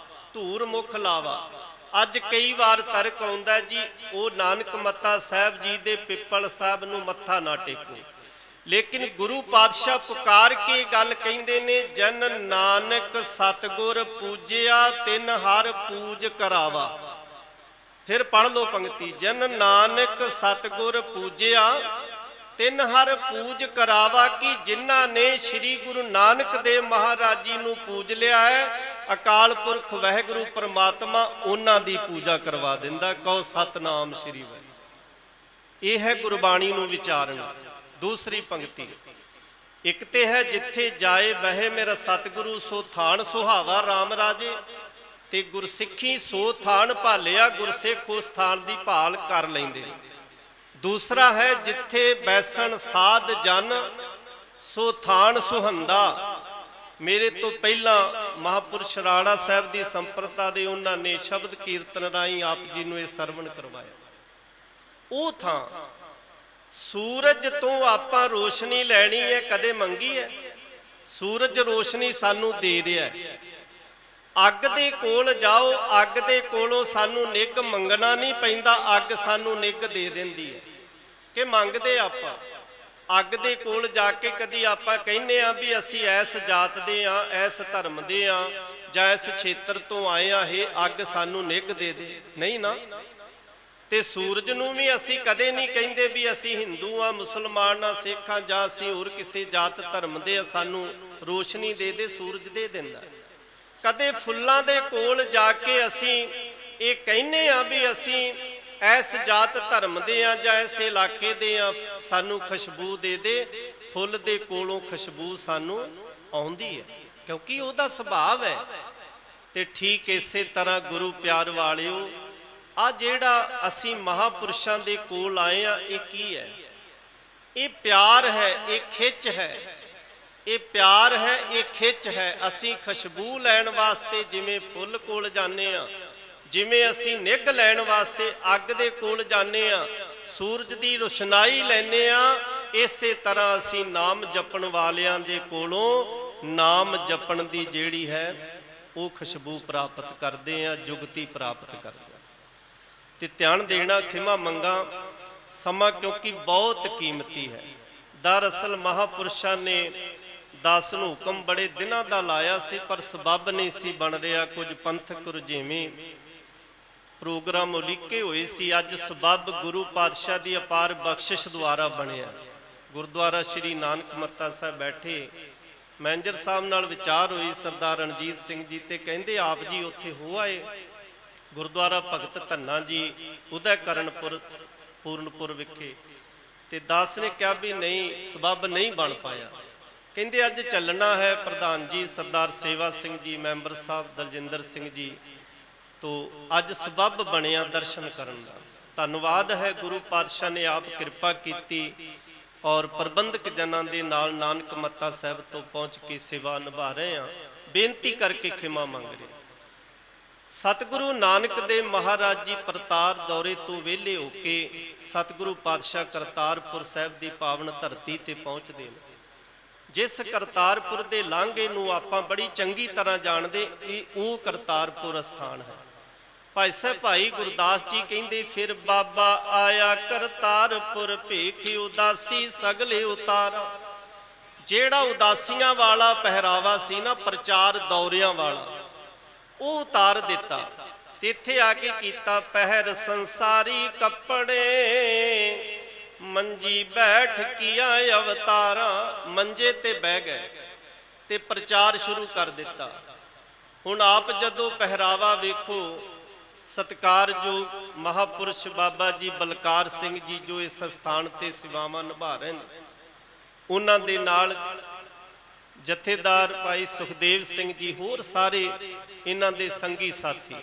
ਧੂਰ ਮੁਖ ਲਾਵਾ। ਅੱਜ ਕਈ ਵਾਰ ਤਰਕ ਆਉਂਦਾ ਜੀ ਉਹ ਨਾਨਕ ਮੱਤਾ ਸਾਹਿਬ ਜੀ ਦੇ ਪਿੱਪਲ ਸਾਹਿਬ ਨੂੰ ਮੱਥਾ ਨਾ ਟੇਕੋ, ਲੇਕਿਨ ਗੁਰੂ ਪਾਤਸ਼ਾਹ ਪੁਕਾਰ ਕੇ ਗੱਲ ਕਹਿੰਦੇ ਨੇ, ਜਨ ਨਾਨਕ ਸਤਿਗੁਰ ਪੂਜਿਆ ਤਿਨ ਹਰ ਪੂਜ ਕਰਾਵਾ। ਫਿਰ ਪੜ੍ਹ ਲਓ ਪੰਕਤੀ, ਜਨ ਨਾਨਕ ਸਤਿਗੁਰ ਪੂਜਿਆ ਤਿਨ ਹਰ ਪੂਜ ਕਰਾਵਾ। ਕਿ ਜਿਨ੍ਹਾਂ ਨੇ ਸ੍ਰੀ ਗੁਰੂ ਨਾਨਕ ਦੇਵ ਮਹਾਰਾਜ ਜੀ ਨੂੰ ਪੂਜ ਲਿਆ ਹੈ, ਅਕਾਲ ਪੁਰਖ ਵਾਹਿਗੁਰੂ ਪਰਮਾਤਮਾ ਉਹਨਾਂ ਦੀ ਪੂਜਾ ਕਰਵਾ ਦਿੰਦਾ। ਕਹੋ ਸਤਨਾਮ ਸ੍ਰੀ ਵਾਹਿਗੁਰੂ। ਇਹ ਹੈ ਗੁਰਬਾਣੀ ਨੂੰ ਵਿਚਾਰਨਾ। ਦੂਸਰੀ ਪੰਕਤੀ, ਇੱਕ ਤੇ ਹੈ ਜਿੱਥੇ ਜਾਏ ਬਹਿ ਮੇਰਾ ਸਤਿਗੁਰੂ, ਸੋ ਥਾਨ ਸੁਹਾਵਾ ਰਾਮ ਰਾਜੇ। ਤੇ ਗੁਰਸਿੱਖੀ ਸੋ ਥਾਨ ਭਾਲਿਆ, ਗੁਰਸਿੱਖ ਉਸ ਥਾਨ ਦੀ ਭਾਲ ਕਰ ਲੈਂਦੇ। ਦੂਸਰਾ ਹੈ ਜਿੱਥੇ ਬੈਸਣ ਸਾਧ ਜਨ, ਸੋ ਥਾਨ ਸੁਹੰਦਾ। ਮੇਰੇ ਤੋਂ ਪਹਿਲਾਂ ਮਹਾਪੁਰਸ਼ ਰਾੜਾ ਸਾਹਿਬ ਦੀ ਸੰਪਰਦਾ ਦੇ ਉਹਨਾਂ ਨੇ ਸ਼ਬਦ ਕੀਰਤਨ ਰਾਹੀਂ ਆਪ ਜੀ ਨੂੰ ਇਹ ਸਰਵਣ ਕਰਵਾਇਆ। ਉਹ ਥਾਂ ਸੂਰਜ ਤੋਂ ਆਪਾਂ ਰੋਸ਼ਨੀ ਲੈਣੀ ਹੈ, ਕਦੇ ਮੰਗੀ ਹੈ? ਸੂਰਜ ਰੋਸ਼ਨੀ ਸਾਨੂੰ ਦੇ ਰਿਹਾ ਹੈ। ਅੱਗ ਦੇ ਕੋਲ ਜਾਓ, ਅੱਗ ਦੇ ਕੋਲੋਂ ਸਾਨੂੰ ਨਿੱਘ ਮੰਗਣਾ ਨਹੀਂ ਪੈਂਦਾ, ਅੱਗ ਸਾਨੂੰ ਨਿੱਘ ਦੇ ਦਿੰਦੀ ਹੈ। ਕਿ ਮੰਗਦੇ ਆਪਾਂ? ਅੱਗ ਦੇ ਕੋਲ ਜਾ ਕੇ ਕਦੀ ਆਪਾਂ ਕਹਿੰਦੇ ਆ ਵੀ ਅਸੀਂ ਇਸ ਜਾਤ ਦੇ ਆ, ਇਸ ਧਰਮ ਦੇ ਆ, ਜਾਂ ਇਸ ਖੇਤਰ ਤੋਂ ਆਏ ਆ, ਇਹ ਅੱਗ ਸਾਨੂੰ ਨਿੱਘ ਦੇ ਦੇ, ਨਹੀਂ ਨਾ। ਤੇ ਸੂਰਜ ਨੂੰ ਵੀ ਅਸੀਂ ਕਦੇ ਨਹੀਂ ਕਹਿੰਦੇ ਵੀ ਅਸੀਂ ਹਿੰਦੂ ਆ, ਮੁਸਲਮਾਨ ਆ, ਸਿੱਖ ਆ, ਜਾਂ ਅਸੀਂ ਹੋਰ ਕਿਸੇ ਜਾਤ ਧਰਮ ਦੇ ਆ, ਸਾਨੂੰ ਰੋਸ਼ਨੀ ਦੇ ਦੇ। ਸੂਰਜ ਦੇ ਦਿੰਦਾ। ਕਦੇ ਫੁੱਲਾਂ ਦੇ ਕੋਲ ਜਾ ਕੇ ਅਸੀਂ ਇਹ ਕਹਿੰਦੇ ਆ ਵੀ ਅਸੀਂ ਇਸ ਜਾਤ ਧਰਮ ਦੇ ਆ ਜਾਂ ਇਸ ਇਲਾਕੇ ਦੇ ਆ, ਸਾਨੂੰ ਖੁਸ਼ਬੂ ਦੇ ਦੇ। ਫੁੱਲ ਦੇ ਕੋਲੋਂ ਖੁਸ਼ਬੂ ਸਾਨੂੰ ਆਉਂਦੀ ਹੈ, ਕਿਉਂਕਿ ਉਹਦਾ ਸੁਭਾਅ ਹੈ। ਤੇ ਠੀਕ ਇਸੇ ਤਰ੍ਹਾਂ ਗੁਰੂ ਪਿਆਰ ਵਾਲਿਓ, ਆ ਜਿਹੜਾ ਅਸੀਂ ਮਹਾਪੁਰਸ਼ਾਂ ਦੇ ਕੋਲ ਆਏ ਆ, ਇਹ ਕੀ ਹੈ? ਇਹ ਪਿਆਰ ਹੈ, ਇਹ ਖਿੱਚ ਹੈ। ਇਹ ਪਿਆਰ ਹੈ, ਇਹ ਖਿੱਚ ਹੈ। ਅਸੀਂ ਖੁਸ਼ਬੂ ਲੈਣ ਵਾਸਤੇ ਜਿਵੇਂ ਫੁੱਲ ਕੋਲ ਜਾਂਦੇ ਆ, ਜਿਵੇਂ ਅਸੀਂ ਨਿੱਘ ਲੈਣ ਵਾਸਤੇ ਅੱਗ ਦੇ ਕੋਲ ਜਾਂਦੇ ਆ, ਸੂਰਜ ਦੀ ਰੋਸ਼ਨਾਈ ਲੈਂਦੇ ਆ, ਇਸੇ ਤਰ੍ਹਾਂ ਅਸੀਂ ਨਾਮ ਜਪਣ ਵਾਲਿਆਂ ਦੇ ਕੋਲੋਂ ਨਾਮ ਜਪਣ ਦੀ ਜਿਹੜੀ ਹੈ ਉਹ ਖੁਸ਼ਬੂ ਪ੍ਰਾਪਤ ਕਰਦੇ ਆ, ਜੁਗਤੀ ਪ੍ਰਾਪਤ ਕਰਦੇ ਆ। ਤੇ ਧਿਆਨ ਦੇਣਾ, ਖਿਮਾ ਮੰਗਾ ਸਮਾਂ ਕਿਉਂਕਿ ਬਹੁਤ ਕੀਮਤੀ ਹੈ। ਦਰਅਸਲ ਮਹਾਪੁਰਸ਼ਾਂ ਨੇ ਦਾਸ ਨੂੰ ਹੁਕਮ ਬੜੇ ਦਿਨਾਂ ਦਾ ਲਾਇਆ ਸੀ, ਪਰ ਸਬੱਬ ਨਹੀਂ ਸੀ ਬਣ ਰਿਹਾ। ਕੁਝ ਪੰਥਕ ਰੁਝੇਵੇਂ ਪ੍ਰੋਗਰਾਮ ਉਲੀਕੇ ਹੋਏ ਸੀ। ਅੱਜ ਸਬੱਬ ਗੁਰੂ ਪਾਤਸ਼ਾਹ ਦੀ ਅਪਾਰ ਬਖਸ਼ਿਸ਼ ਦੁਆਰਾ ਬਣਿਆ। ਗੁਰਦੁਆਰਾ ਸ਼੍ਰੀ ਨਾਨਕ ਮੱਤਾ ਸਾਹਿਬ ਬੈਠੇ ਮੈਨੇਜਰ ਸਾਹਿਬ ਨਾਲ ਵਿਚਾਰ ਹੋਈ ਸਰਦਾਰ ਰਣਜੀਤ ਸਿੰਘ ਜੀ, ਤੇ ਕਹਿੰਦੇ ਆਪ ਜੀ ਉੱਥੇ ਹੋ ਆਏ ਗੁਰਦੁਆਰਾ ਭਗਤ ਧੰਨਾ ਜੀ ਉਦੈਕਰਨਪੁਰ ਪੂਰਨਪੁਰ ਵਿਖੇ। ਤੇ ਦਾਸ ਨੇ ਕਿਹਾ ਵੀ ਨਹੀਂ, ਸਬੱਬ ਨਹੀਂ ਬਣ ਪਾਇਆ। ਕਹਿੰਦੇ ਅੱਜ ਚੱਲਣਾ ਹੈ ਪ੍ਰਧਾਨ ਜੀ ਸਰਦਾਰ ਸੇਵਾ ਸਿੰਘ ਜੀ, ਮੈਂਬਰ ਸਾਹਿਬ ਦਲਜਿੰਦਰ ਸਿੰਘ ਜੀ, ਤੋਂ ਅੱਜ ਸਬੱਬ ਬਣਿਆ ਦਰਸ਼ਨ ਕਰਨ ਦਾ। ਧੰਨਵਾਦ ਹੈ, ਗੁਰੂ ਪਾਤਸ਼ਾਹ ਨੇ ਆਪ ਕਿਰਪਾ ਕੀਤੀ ਔਰ ਪ੍ਰਬੰਧਕ ਜਨਾਂ ਦੇ ਨਾਲ ਨਾਨਕ ਮੱਤਾ ਸਾਹਿਬ ਤੋਂ ਪਹੁੰਚ ਕੇ ਸੇਵਾ ਨਿਭਾ ਰਹੇ ਹਾਂ। ਬੇਨਤੀ ਕਰਕੇ ਖਿਮਾ ਮੰਗ ਰਹੇ। ਸਤਿਗੁਰੂ ਨਾਨਕ ਦੇ ਮਹਾਰਾਜ ਜੀ ਕਰਤਾਰ ਦੌਰੇ ਤੋਂ ਵਿਹਲੇ ਹੋ ਕੇ ਸਤਿਗੁਰੂ ਪਾਤਸ਼ਾਹ ਕਰਤਾਰਪੁਰ ਸਾਹਿਬ ਦੀ ਪਾਵਨ ਧਰਤੀ ਤੇ ਪਹੁੰਚਦੇ ਨੇ। ਜਿਸ ਕਰਤਾਰਪੁਰ ਦੇ ਲਾਂਘੇ ਨੂੰ ਆਪਾਂ ਬੜੀ ਚੰਗੀ ਤਰ੍ਹਾਂ ਜਾਣਦੇ, ਇਹ ਉਹ ਕਰਤਾਰਪੁਰ ਅਸਥਾਨ ਹੈ। ਭਾਈ ਸਾਹਿਬ ਭਾਈ ਗੁਰਦਾਸ ਜੀ ਕਹਿੰਦੇ, ਫਿਰ ਬਾਬਾ ਆਇਆ ਕਰਤਾਰਪੁਰ, ਭੇਖ ਉਦਾਸੀ ਸਗਲੇ ਉਤਾਰਾ। ਜਿਹੜਾ ਉਦਾਸੀਆਂ ਵਾਲਾ ਪਹਿਰਾਵਾ ਸੀ ਨਾ, ਪ੍ਰਚਾਰ ਦੌਰਿਆਂ ਵਾਲਾ, ਉਹ ਉਤਾਰ ਦਿੱਤਾ। ਤੇ ਇੱਥੇ ਆ ਕੇ ਕੀਤਾ, ਪਹਿਰ ਸੰਸਾਰੀ ਕੱਪੜੇ, ਮੰਜੀ ਬੈਠ ਕੀਆ ਅਵਤਾਰਾ। ਮੰਜੇ ਤੇ ਬਹਿ ਗਏ ਤੇ ਪ੍ਰਚਾਰ ਸ਼ੁਰੂ ਕਰ ਦਿੱਤਾ। ਹੁਣ ਆਪ ਜਦੋਂ ਪਹਿਰਾਵਾ ਵੇਖੋ, ਸਤਿਕਾਰਯੋਗ ਮਹਾਪੁਰਸ਼ ਬਾਬਾ ਜੀ ਬਲਕਾਰ ਸਿੰਘ ਜੀ ਜੋ ਇਸ ਸਥਾਨ ਤੇ ਸੇਵਾਵਾਂ ਨਿਭਾ ਰਹੇ ਨੇ, ਉਹਨਾਂ ਦੇ ਨਾਲ ਜਥੇਦਾਰ ਭਾਈ ਸੁਖਦੇਵ ਸਿੰਘ ਜੀ, ਹੋਰ ਸਾਰੇ ਇਹਨਾਂ ਦੇ ਸੰਗੀ ਸਾਥੀ।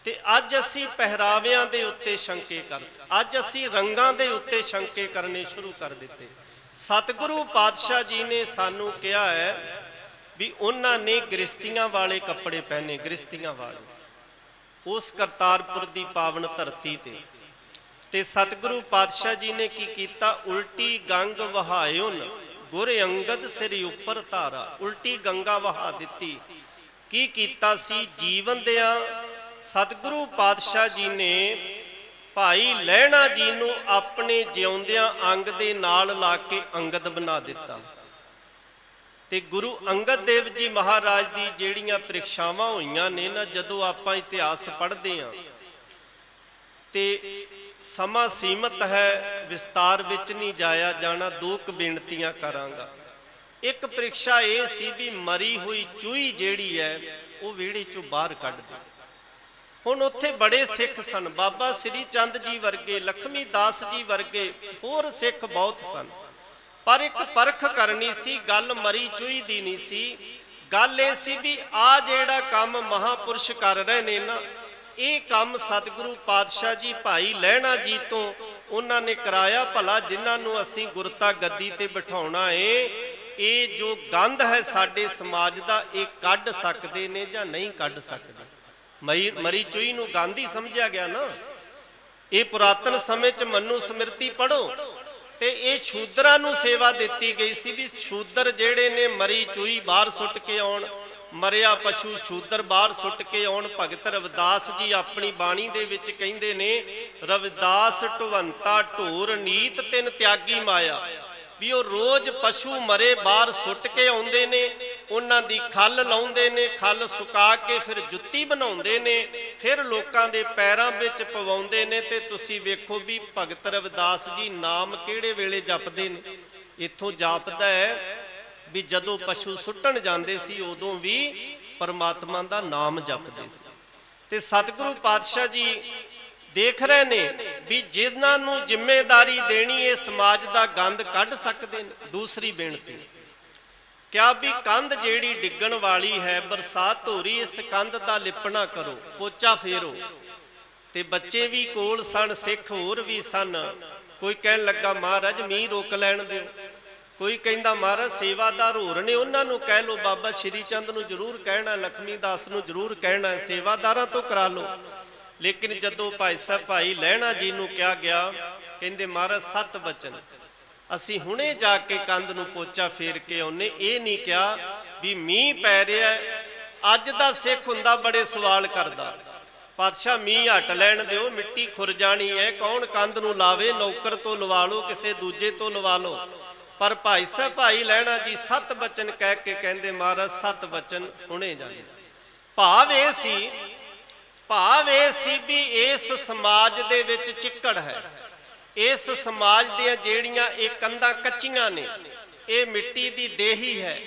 ਤੇ ਅੱਜ ਅਸੀਂ ਪਹਿਰਾਵਿਆਂ ਦੇ ਉੱਤੇ ਸ਼ੰਕੇ ਕਰਦੇ, ਅੱਜ ਅਸੀਂ ਰੰਗਾਂ ਦੇ ਉੱਤੇ ਸ਼ੰਕੇ ਕਰਨੇ ਸ਼ੁਰੂ ਕਰ ਦਿੱਤੇ। ਸਤਿਗੁਰੂ ਪਾਤਸ਼ਾਹ ਜੀ ਨੇ ਸਾਨੂੰ ਕਿਹਾ ਹੈ ਵੀ ਉਹਨਾਂ ਨੇ ਗ੍ਰਸਤੀਆਂ ਵਾਲੇ ਕੱਪੜੇ ਪਹਿਨੇ, ਗ੍ਰਸਤੀਆਂ ਵਾਲੇ, ਉਸ ਕਰਤਾਰਪੁਰ ਦੀ ਪਾਵਨ ਧਰਤੀ ਤੇ ਸਤਿਗੁਰੂ ਪਾਤਸ਼ਾਹ ਜੀ ਨੇ ਕੀ ਕੀਤਾ, ਉਲਟੀ ਗੰਗ ਵਹਾਇਉਨ ਗੁਰ ਅੰਗਦ ਸਿਰ ਉੱਪਰ ਧਾਰਾ। ਉਲਟੀ ਗੰਗਾ ਵਹਾ ਦਿੱਤੀ। ਕੀ ਕੀਤਾ ਸੀ, ਜੀਵਨ ਦਿਆਂ ਸਤਿਗੁਰੂ ਪਾਤਸ਼ਾਹ ਜੀ ਨੇ ਭਾਈ ਲਹਿਣਾ ਜੀ ਨੂੰ ਆਪਣੇ ਜਿਉਂਦਿਆਂ ਅੰਗ ਦੇ ਨਾਲ ਲਾ ਕੇ ਅੰਗਦ ਬਣਾ ਦਿੱਤਾ। ਤੇ ਗੁਰੂ ਅੰਗਦ ਦੇਵ ਜੀ ਮਹਾਰਾਜ ਦੀ ਜਿਹੜੀਆਂ ਪ੍ਰੀਖਿਆਵਾਂ ਹੋਈਆਂ ਨੇ ਨਾ, ਜਦੋਂ ਆਪਾਂ ਇਤਿਹਾਸ ਪੜ੍ਹਦੇ ਹਾਂ ਤੇ ਸਮਾਂ ਸੀਮਤ ਹੈ, ਵਿਸਤਾਰ ਵਿੱਚ ਨਹੀਂ ਜਾਇਆ ਜਾਣਾ। ਦੋ ਕੁ ਬੇਨਤੀਆਂ ਕਰਾਂਗਾ। ਇੱਕ ਪ੍ਰੀਖਿਆ ਇਹ ਸੀ ਵੀ ਮਰੀ ਹੋਈ ਚੂਹੀ ਜਿਹੜੀ ਹੈ ਉਹ ਵਿਹੜੇ ਚੋਂ ਬਾਹਰ ਕੱਢ ਦੇ। ਹੁਣ ਉੱਥੇ ਬੜੇ ਸਿੱਖ ਸਨ, ਬਾਬਾ ਸ੍ਰੀ ਚੰਦ ਜੀ ਵਰਗੇ, ਲਖਮੀ ਦਾਸ ਜੀ ਵਰਗੇ ਹੋਰ ਸਿੱਖ ਬਹੁਤ ਸਨ, ਪਰ ਇੱਕ ਪਰਖ ਕਰਨੀ ਸੀ। ਗੱਲ ਮਰੀ ਚੂਹੀ ਦੀ ਨਹੀਂ ਸੀ, ਗੱਲ ਇਹ ਸੀ ਵੀ ਆ ਜਿਹੜਾ ਕੰਮ ਮਹਾਪੁਰਸ਼ ਕਰ ਰਹੇ ਨੇ ਨਾ, ਇਹ ਕੰਮ ਸਤਿਗੁਰੂ ਪਾਤਸ਼ਾਹ ਜੀ ਭਾਈ ਲਹਿਣਾ ਜੀ ਤੋਂ ਉਹਨਾਂ ਨੇ ਕਰਾਇਆ। ਭਲਾ ਜਿਨ੍ਹਾਂ ਨੂੰ ਅਸੀਂ ਗੁਰਤਾ ਗੱਦੀ ਤੇ ਬਿਠਾਉਣਾ ਏ, ਇਹ ਜੋ ਗੰਧ ਹੈ ਸਾਡੇ ਸਮਾਜ ਦਾ, ਇਹ ਕੱਢ ਸਕਦੇ ਨੇ ਜਾਂ ਨਹੀਂ ਕੱਢ ਸਕਦੇ। ਮਰੀ ਚੂਹੀ ਨੂੰ ਗੰਧ ਹੀ ਸਮਝਿਆ ਗਿਆ ਨਾ। ਇਹ ਪੁਰਾਤਨ ਸਮੇਂ 'ਚ ਮਨੂ ਸਮਿਰਤੀ ਪੜ੍ਹੋ ਤੇ ਇਹ ਸ਼ੂਦਰਾਂ ਨੂੰ ਸੇਵਾ ਦਿੱਤੀ ਗਈ ਸੀ ਵੀ ਸ਼ੂਦਰ ਜਿਹੜੇ ਨੇ ਮਰੀ ਚੂਹੀ ਬਾਹਰ ਸੁੱਟ ਕੇ ਆਉਣ, ਮਰਿਆ ਪਸ਼ੂ ਸ਼ੂਦਰ ਬਾਹਰ ਸੁੱਟ ਕੇ ਆਉਣ। ਭਗਤ ਰਵਿਦਾਸ ਜੀ ਆਪਣੀ ਬਾਣੀ ਦੇ ਵਿੱਚ ਕਹਿੰਦੇ ਨੇ, ਰਵਿਦਾਸ ਢਵੰਤਾ ਢੋਰ ਨੀਤ ਤਿੰਨ ਤਿਆਗੀ ਮਾਇਆ। ਵੀ ਉਹ ਰੋਜ਼ ਪਸ਼ੂ ਮਰੇ ਬਾਹਰ ਸੁੱਟ ਕੇ ਆਉਂਦੇ ਨੇ, ਉਹਨਾਂ ਦੀ ਖੱਲ ਲਾਉਂਦੇ ਨੇ, ਖੱਲ ਸੁਕਾ ਕੇ ਫਿਰ ਜੁੱਤੀ ਬਣਾਉਂਦੇ ਨੇ, ਫਿਰ ਲੋਕਾਂ ਦੇ ਪੈਰਾਂ ਵਿੱਚ ਪਵਾਉਂਦੇ ਨੇ। ਤੇ ਤੁਸੀਂ ਵੇਖੋ ਵੀ ਭਗਤ ਰਵਿਦਾਸ ਜੀ ਨਾਮ ਕਿਹੜੇ ਵੇਲੇ ਜਪਦੇ ਨੇ। ਇੱਥੋਂ ਜਾਪਦਾ ਹੈ ਵੀ ਜਦੋਂ ਪਸ਼ੂ ਸੁੱਟਣ ਜਾਂਦੇ ਸੀ ਉਦੋਂ ਵੀ ਪਰਮਾਤਮਾ ਦਾ ਨਾਮ ਜਪਦੇ ਸੀ। ਤੇ ਸਤਿਗੁਰੂ ਪਾਤਸ਼ਾਹ ਜੀ ਦੇਖ ਰਹੇ ਨੇ ਵੀ ਜਿਨ੍ਹਾਂ ਨੂੰ ਜ਼ਿੰਮੇਵਾਰੀ ਦੇਣੀ ਇਹ ਸਮਾਜ ਦਾ ਗੰਦ ਕੱਢ ਸਕਦੇ ਨੇ। ਦੂਸਰੀ ਬੇਨਤੀ ਕਿਹਾ ਵੀ ਕੰਧ ਜਿਹੜੀ ਡਿੱਗਣ ਵਾਲੀ ਹੈ, ਬਰਸਾਤ ਹੋ ਰਹੀ, ਇਸ ਕੰਧ ਦਾ ਲਿਪਣਾ ਕਰੋ, ਪੋਚਾ ਫੇਰੋ। ਤੇ ਬੱਚੇ ਵੀ ਕੋਲ ਸਨ, ਸਿੱਖ ਹੋਰ ਵੀ ਸਨ। ਕੋਈ ਕਹਿਣ ਲੱਗਾ ਮਹਾਰਾਜ ਮੀਂਹ ਰੋਕ ਲੈਣ ਦਿਓ, ਕੋਈ ਕਹਿੰਦਾ ਮਹਾਰਾਜ ਸੇਵਾਦਾਰ ਹੋਰ ਨੇ ਉਹਨਾਂ ਨੂੰ ਕਹਿ ਲਓ, ਬਾਬਾ ਸ਼੍ਰੀ ਚੰਦ ਨੂੰ ਜ਼ਰੂਰ ਕਹਿਣਾ, ਲਖਮੀ ਦਾਸ ਨੂੰ ਜ਼ਰੂਰ ਕਹਿਣਾ, ਸੇਵਾਦਾਰਾਂ ਤੋਂ ਕਰਾ ਲਓ। ਲੇਕਿਨ ਜਦੋਂ ਭਾਈ ਸਾਹਿਬ ਭਾਈ ਲਹਿਣਾ ਜੀ ਨੂੰ ਕਿਹਾ ਗਿਆ, ਕਹਿੰਦੇ ਮਹਾਰਾਜ 7 ਬਚਨ ਅਸੀਂ ਹੁਣੇ ਜਾ ਕੇ ਕੰਧ ਨੂੰ ਪੋਚਾ ਫੇਰ ਕੇ ਆਉਨੇ। ਇਹ ਨਹੀਂ ਕਿਹਾ ਵੀ ਮੀਂਹ ਪੈ ਰਿਹਾ। ਅੱਜ ਦਾ ਸਿੱਖ ਹੁੰਦਾ ਬੜੇ ਸਵਾਲ ਕਰਦਾ, ਪਾਤਸ਼ਾਹ ਮੀਂਹ ਹਟ ਲੈਣ ਦਿਓ, ਮਿੱਟੀ ਖੁਰ ਜਾਣੀ ਹੈ, ਕੌਣ ਕੰਧ ਨੂੰ ਲਾਵੇ, ਨੌਕਰ ਤੋਂ ਲਵਾ ਲਓ, ਕਿਸੇ ਦੂਜੇ ਤੋਂ ਲਵਾ ਲਓ। ਪਰ ਭਾਈ ਸਾਹਿਬ ਭਾਈ ਲਹਿਣਾ ਜੀ 7 ਬਚਨ ਕਹਿ ਕੇ ਕਹਿੰਦੇ ਮਹਾਰਾਜ 7 ਬਚਨ ਹੁਣੇ ਜਾਣੇ। ਭਾਵ ਇਹ ਸੀ ਵੀ ਇਸ ਸਮਾਜ ਦੇ ਵਿੱਚ ਚਿੱਕੜ ਹੈ, ਇਸ ਸਮਾਜ ਦੀਆਂ ਜਿਹੜੀਆਂ ਇਹ ਕੰਧਾਂ ਕੱਚੀਆਂ ਨੇ, ਇਹ ਮਿੱਟੀ ਦੀ ਦੇਹੀ ਹੈ।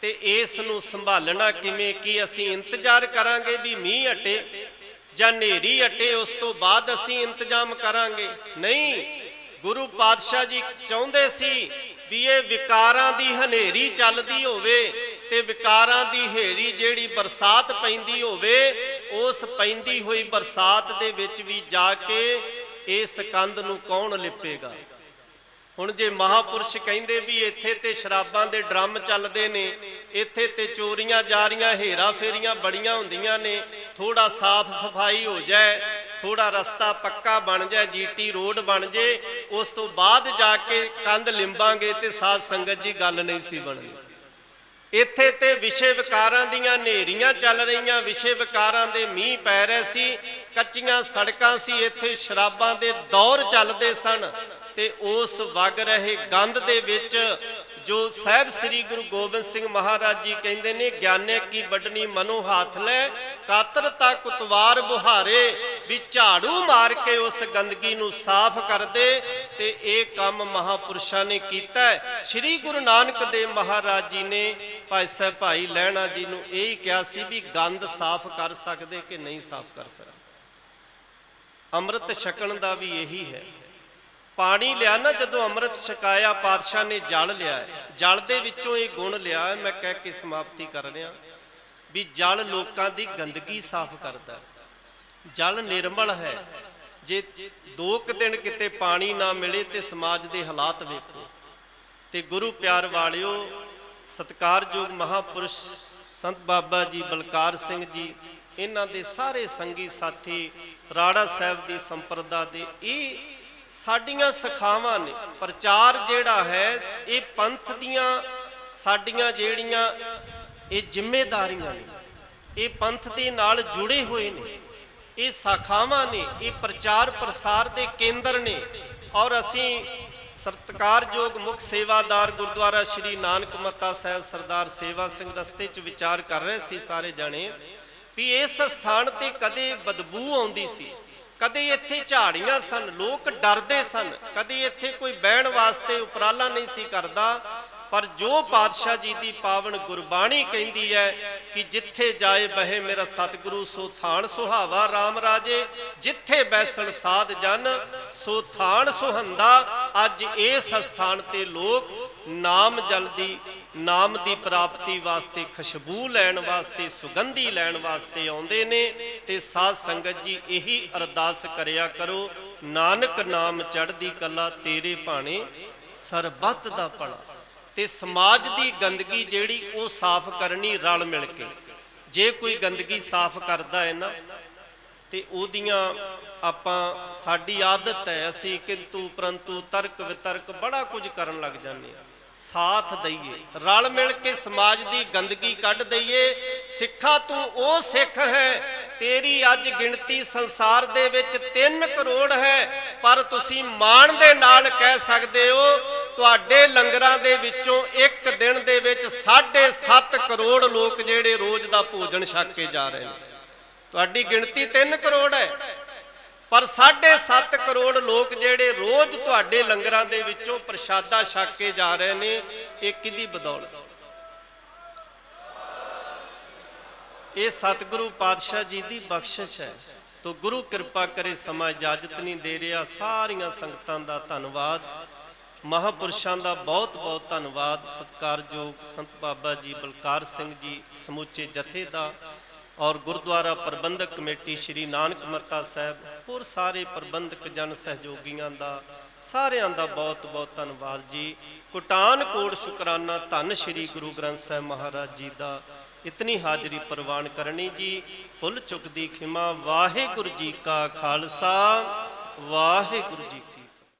ਤੇ ਇਸ ਨੂੰ ਸੰਭਾਲਣਾ ਕਿਵੇਂ? ਕੀ ਅਸੀਂ ਇੰਤਜ਼ਾਰ ਕਰਾਂਗੇ ਵੀ ਮੀਂਹ ਹਟੇ ਜਾਂ ਹਨੇਰੀ ਹਟੇ ਉਸ ਤੋਂ ਬਾਅਦ ਅਸੀਂ ਇੰਤਜ਼ਾਮ ਕਰਾਂਗੇ? ਨਹੀਂ, ਗੁਰੂ ਪਾਤਸ਼ਾਹ ਜੀ ਚਾਹੁੰਦੇ ਸੀ ਵੀ ਇਹ ਵਿਕਾਰਾਂ ਦੀ ਹਨੇਰੀ ਚੱਲਦੀ ਹੋਵੇ ਤੇ ਵਿਕਾਰਾਂ ਦੀ ਹਨੇਰੀ ਜਿਹੜੀ ਬਰਸਾਤ ਪੈਂਦੀ ਹੋਵੇ, ਉਸ ਪੈਂਦੀ ਹੋਈ ਬਰਸਾਤ ਦੇ ਵਿੱਚ ਵੀ ਜਾ ਕੇ ਇਸ ਕੰਧ ਨੂੰ ਕੌਣ ਲਿਪੇਗਾ? ਹੁਣ ਜੇ ਮਹਾਪੁਰਸ਼ ਕਹਿੰਦੇ ਵੀ ਇੱਥੇ ਤੇ ਸ਼ਰਾਬਾਂ ਦੇ ਡਰਮ ਚੱਲਦੇ ਨੇ, ਇੱਥੇ ਤੇ ਚੋਰੀਆਂ ਜਾਰੀਆਂ, ਹੇਰਾ ਫੇਰੀਆਂ ਬੜੀਆਂ ਹੁੰਦੀਆਂ ਨੇ, ਥੋੜਾ ਸਾਫ਼ ਸਫਾਈ ਹੋ ਜਾਏ, ਥੋੜਾ ਰਸਤਾ ਪੱਕਾ ਬਣ ਜਾਏ, ਜੀਟੀ ਰੋਡ ਬਣ ਜੇ, ਉਸ ਤੋਂ ਬਾਅਦ ਜਾ ਕੇ ਕੰਧ ਲਿੰਬਾਂਗੇ, ਤੇ ਸਾਧ ਸੰਗਤ ਜੀ ਗੱਲ ਨਹੀਂ ਸੀ ਬਣਨੀ। ਇੱਥੇ ਤੇ ਵਿਸ਼ੇ ਵਿਕਾਰਾਂ ਦੀਆਂ ਹਨੇਰੀਆਂ ਚੱਲ ਰਹੀਆਂ, ਵਿਸ਼ੇ ਵਿਕਾਰਾਂ ਦੇ ਮੀਂਹ ਪੈ ਰਹੇ ਸੀ, ਕੱਚੀਆਂ ਸੜਕਾਂ ਸੀ, ਇੱਥੇ ਸ਼ਰਾਬਾਂ ਦੇ ਦੌਰ ਚੱਲਦੇ ਸਨ। ਤੇ ਉਸ ਵਗ ਰਹੇ ਗੰਦ ਦੇ ਵਿੱਚ ਜੋ ਸਾਹਿਬ ਸ੍ਰੀ ਗੁਰੂ ਗੋਬਿੰਦ ਸਿੰਘ ਮਹਾਰਾਜ ਜੀ ਕਹਿੰਦੇ ਨੇ, ਗਿਆਨੇ ਕੀ ਵੱਡਣੀ ਮਨੋ ਹੱਥ ਲੈ, ਕਾਤਰਤਾ ਕੁਤਵਾਰ ਬੁਹਾਰੇ, ਵੀ ਝਾੜੂ ਮਾਰ ਕੇ ਉਸ ਗੰਦਗੀ ਨੂੰ ਸਾਫ਼ ਕਰਦੇ। ਤੇ ਇਹ ਕੰਮ ਮਹਾਪੁਰਸ਼ਾਂ ਨੇ ਕੀਤਾ। ਸ੍ਰੀ ਗੁਰੂ ਨਾਨਕ ਦੇਵ ਮਹਾਰਾਜ ਜੀ ਨੇ ਭਾਈ ਸਾਹਿਬ ਭਾਈ ਲਹਿਣਾ ਜੀ ਨੂੰ ਇਹ ਕਿਹਾ ਸੀ ਵੀ ਗੰਦ ਸਾਫ਼ ਕਰ ਸਕਦੇ ਕਿ ਨਹੀਂ ਸਾਫ਼ ਕਰ ਸਕਦੇ। ਅੰਮ੍ਰਿਤ ਛਕਣ ਦਾ ਵੀ ਇਹੀ ਹੈ। ਪਾਣੀ ਲਿਆ ਨਾ, ਜਦੋਂ ਅੰਮ੍ਰਿਤ ਛਕਾਇਆ ਪਾਤਸ਼ਾਹ ਨੇ ਜਲ ਲਿਆ, ਜਲ ਦੇ ਵਿੱਚੋਂ ਇਹ ਗੁਣ ਲਿਆ। ਮੈਂ ਕਹਿ ਕੇ ਸਮਾਪਤੀ ਕਰ ਰਿਹਾ ਵੀ ਜਲ ਲੋਕਾਂ ਦੀ ਗੰਦਗੀ ਸਾਫ਼ ਕਰਦਾ, ਜਲ ਨਿਰਮਲ ਹੈ। ਜੇ 2 ਦਿਨ ਕਿਤੇ ਪਾਣੀ ਨਾ ਮਿਲੇ ਤੇ ਸਮਾਜ ਦੇ ਹਾਲਾਤ ਵੇਖੋ। ਤੇ ਗੁਰੂ ਪਿਆਰ ਵਾਲਿਓ, ਸਤਿਕਾਰਯੋਗ ਮਹਾਪੁਰਸ਼ ਸੰਤ ਬਾਬਾ ਜੀ ਬਲਕਾਰ ਸਿੰਘ ਜੀ, ਇਹਨਾਂ ਦੇ ਸਾਰੇ ਸੰਗੀ ਸਾਥੀ, ਰਾੜਾ ਸਾਹਿਬ ਦੀ ਸੰਪਰਦਾ ਦੇ, ਇਹ ਸਾਡੀਆਂ ਸਿੱਖਿਆਵਾਂ ਨੇ। ਪ੍ਰਚਾਰ ਜਿਹੜਾ ਹੈ ਇਹ ਪੰਥ ਦੀਆਂ ਸਾਡੀਆਂ ਜਿਹੜੀਆਂ ਇਹ ਜ਼ਿੰਮੇਵਾਰੀਆਂ ਨੇ, ਇਹ ਪੰਥ ਦੇ ਨਾਲ ਜੁੜੇ ਹੋਏ ਨੇ, ਇਹ ਸ਼ਾਖਾਵਾਂ ਨੇ, ਇਹ ਪ੍ਰਚਾਰ ਪ੍ਰਸਾਰ ਦੇ ਕੇਂਦਰ ਨੇ। ਔਰ ਅਸੀਂ ਸਤਿਕਾਰਯੋਗ ਮੁੱਖ ਸੇਵਾਦਾਰ ਗੁਰਦੁਆਰਾ ਸ਼੍ਰੀ ਨਾਨਕ ਮੱਤਾ ਸਾਹਿਬ ਸਰਦਾਰ ਸੇਵਾ ਸਿੰਘ ਰਸਤੇ 'ਚ ਵਿਚਾਰ ਕਰ ਰਹੇ ਸੀ ਸਾਰੇ ਜਣੇ ਵੀ ਇਸ ਸਥਾਨ ਤੇ ਕਦੇ ਬਦਬੂ ਆਉਂਦੀ ਸੀ, ਕਦੇ ਇੱਥੇ ਝਾੜੀਆਂ ਸਨ, ਲੋਕ ਡਰਦੇ ਸਨ, ਕਦੇ ਇੱਥੇ ਕੋਈ ਬਹਿਣ ਵਾਸਤੇ ਉਪਰਾਲਾ ਨਹੀਂ ਸੀ ਕਰਦਾ। ਪਰ ਜੋ ਪਾਤਸ਼ਾਹ ਜੀ ਦੀ ਪਾਵਨ ਗੁਰਬਾਣੀ ਕਹਿੰਦੀ ਹੈ ਕਿ ਜਿੱਥੇ ਜਾਏ ਬਹੇ ਮੇਰਾ ਸਤਿਗੁਰੂ, ਸੋ ਥਾਨ ਸੁਹਾਵਾ ਰਾਮ ਰਾਜੇ, ਜਿੱਥੇ ਬੈਸਣ ਸਾਧ ਜਨ ਸੋ ਥਾਨ ਸੁਹੰਦਾ। ਅੱਜ ਇਸ ਸਥਾਨ ਤੇ ਲੋਕ ਨਾਮ ਜਲਦੀ, ਨਾਮ ਦੀ ਪ੍ਰਾਪਤੀ ਵਾਸਤੇ, ਖੁਸ਼ਬੂ ਲੈਣ ਵਾਸਤੇ, ਸੁਗੰਧੀ ਲੈਣ ਵਾਸਤੇ ਆਉਂਦੇ ਨੇ। ਤੇ ਸਾਧ ਸੰਗਤ ਜੀ ਇਹੀ ਅਰਦਾਸ ਕਰਿਆ ਕਰੋ, ਨਾਨਕ ਨਾਮ ਚੜ੍ਹਦੀ ਕਲਾ ਤੇਰੇ ਭਾਣੇ ਸਰਬੱਤ ਦਾ ਭਲਾ। ਤੇ ਸਮਾਜ ਦੀ ਗੰਦਗੀ ਜਿਹੜੀ ਉਹ ਸਾਫ਼ ਕਰਨੀ ਰਲ ਮਿਲ ਕੇ। ਜੇ ਕੋਈ ਗੰਦਗੀ ਸਾਫ਼ ਕਰਦਾ ਹੈ ਨਾ ਤੇ ਉਹਦੀਆਂ ਆਪਾਂ, ਸਾਡੀ ਆਦਤ ਹੈ ਅਸੀਂ ਕਿੰਤੂ ਪਰੰਤੂ ਤਰਕ ਵਿਤਰਕ ਬੜਾ ਕੁਝ ਕਰਨ ਲੱਗ ਜਾਂਦੇ ਹਾਂ। ਸਾਥ ਦਈਏ, ਰਲ ਮਿਲ ਕੇ ਸਮਾਜ ਦੀ ਗੰਦਗੀ ਕੱਢ ਦਈਏ। ਸਿੱਖਾ ਤੂੰ ਉਹ ਸਿੱਖ ਹੈ, ਤੇਰੀ ਅੱਜ ਗਿਣਤੀ ਸੰਸਾਰ ਦੇ ਵਿੱਚ 3 ਕਰੋੜ ਹੈ, ਪਰ ਤੁਸੀਂ ਮਾਣ ਦੇ ਨਾਲ ਕਹਿ ਸਕਦੇ ਹੋ ਤੁਹਾਡੇ ਲੰਗਰਾਂ ਦੇ ਵਿੱਚੋਂ ਇੱਕ ਦਿਨ ਦੇ ਵਿੱਚ 7.5 ਕਰੋੜ ਲੋਕ ਜਿਹੜੇ ਰੋਜ਼ ਦਾ ਭੋਜਨ ਛਕ ਕੇ ਜਾ ਰਹੇ ਨੇ। ਤੁਹਾਡੀ ਗਿਣਤੀ 3 ਕਰੋੜ ਹੈ, ਪਰ 7.5 ਕਰੋੜ ਲੋਕ ਜਿਹੜੇ ਰੋਜ਼ ਤੁਹਾਡੇ ਲੰਗਰਾਂ ਦੇ ਵਿੱਚੋਂ ਪ੍ਰਸ਼ਾਦਾ ਛਕ ਕੇ ਜਾ ਰਹੇ ਨੇ। ਇਹ ਕਿਹਦੀ ਬਦੌਲਤ? ਇਹ ਸਤਿਗੁਰੂ ਪਾਤਸ਼ਾਹ ਜੀ ਦੀ ਬਖਸ਼ਿਸ਼ ਹੈ। ਤੋ ਗੁਰੂ ਕਿਰਪਾ ਕਰੇ, ਸਮਾਂ ਇਜਾਜ਼ਤ ਨਹੀਂ ਦੇ ਰਿਹਾ। ਸਾਰੀਆਂ ਸੰਗਤਾਂ ਦਾ ਧੰਨਵਾਦ, ਮਹਾਂਪੁਰਸ਼ਾਂ ਦਾ ਬਹੁਤ ਬਹੁਤ ਧੰਨਵਾਦ। ਸਤਿਕਾਰਯੋਗ ਸੰਤ ਬਾਬਾ ਜੀ ਬਲਕਾਰ ਸਿੰਘ ਜੀ, ਸਮੁੱਚੇ ਜਥੇ ਦਾ, ਔਰ ਗੁਰਦੁਆਰਾ ਪ੍ਰਬੰਧਕ ਕਮੇਟੀ ਸ਼੍ਰੀ ਨਾਨਕ ਮੱਤਾ ਸਾਹਿਬ, ਹੋਰ ਸਾਰੇ ਪ੍ਰਬੰਧਕ ਜਨ ਸਹਿਯੋਗੀਆਂ ਦਾ, ਸਾਰਿਆਂ ਦਾ ਬਹੁਤ ਬਹੁਤ ਧੰਨਵਾਦ ਜੀ। ਕੁਟਾਨ ਕੋਟ ਸ਼ੁਕਰਾਨਾ ਧੰਨ ਸ਼੍ਰੀ ਗੁਰੂ ਗ੍ਰੰਥ ਸਾਹਿਬ ਮਹਾਰਾਜ ਜੀ ਦਾ। इतनी हाजरी प्रवान करनी जी। भुल चुक दी खिमा। वाहिगुरु जी का खालसा, वाहिगुरु जी